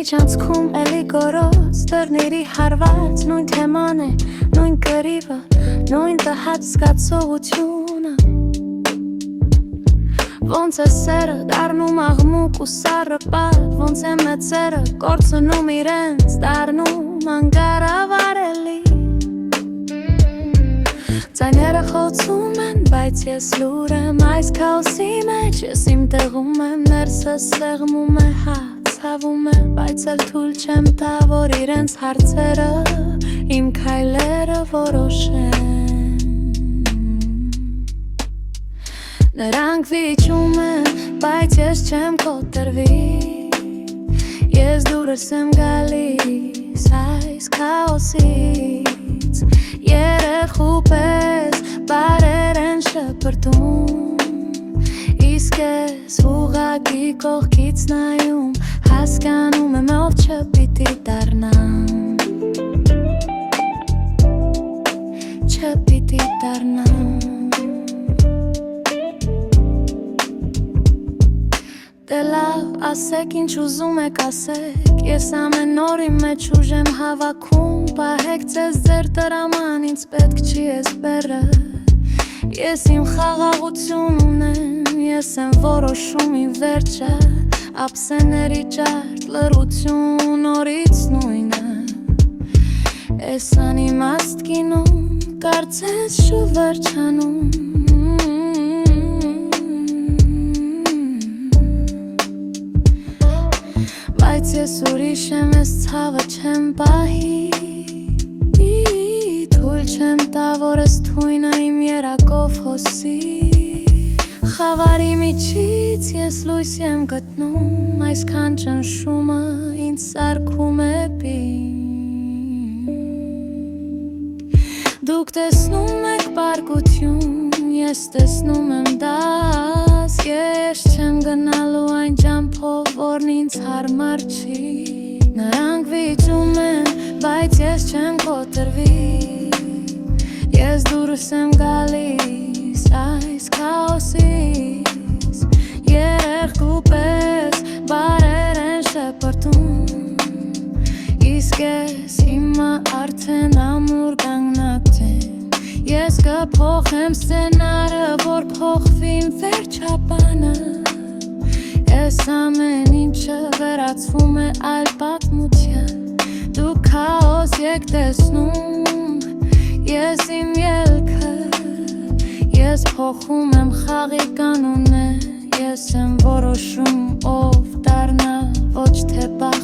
միջանցքում էլի գորոց դռների հարված նույն թեման է, նույն կռիվը, նույն տհաճ զգացողությունը Ոնց է սերը դառնում աղմուկ ու սառը պատ Ոնց է մեծերը կորցնում իրենց դառնում անգարավարելի Ձայները խոցում են, բայց ես լուր եմ այս քաոսի մեջ Ես իմ տեղում եմ, ներսս սեղմում է ցավում է, բայց էլ թույլ չեմ տա, որ իրենց հարցերը իմ քայլերը որոշեն Նրանք վիճում են, բայց ես չեմ կոտրվի Ես դուրս եմ գալիս այս քաոսից Երեխու պես բարեր են շպրտում Իսկ ես ուղղակի կողքից նայում Հասկանում եմ ով չպիտի դառնամ Չպիտի դառնամ Դե լավ, ասեք ինչ ուզում եք ասեք Ես ամեն օր իմ մեջ ուժ եմ հավաքում Պահեք ձեզ ձեր տրաման, ինձ պետք չի ես բեռը Ես իմ խաղաղություն ունեմ, ես եմ որոշում իմ վերջը Ափսեների ճարդ, լռություն, նորից նույնը Ես անիմաստ կինում, կարծես շուտ վերջանում Բայց ես ուրիշ եմ, ես ցավը չեմ պահի Թույլ չեմ տա, որ ես թույնը իմ երակով հոսի Խավարի միջից ես լույս եմ գտնում Այսքան ճնշումը ինձ սարքում է պինդ Դուք տեսնում եք պարկություն, ես տեսնում եմ դաս Ես չեմ գնալու այն ջամփով, որն ինձ հարմար չի Նրանք վիճում են, բայց ես չեմ կոտրվի Ես դուրս եմ գալիս այս քաոսից Երեխու պես բարեր են շպրտում Իսկ ես հիմա արդեն ամուր կանգնած եմ Ես կփոխեմ սցենարը, որ փոխվին վերջապանը Ես ամեն ինչը վերածվում է այլ պատմության Դու քաոս եք տեսնում, ես իմ ելքը Ես փոխում եմ խաղի կանոնը Ես եմ որոշում ով դառնա, ոչ թե բախ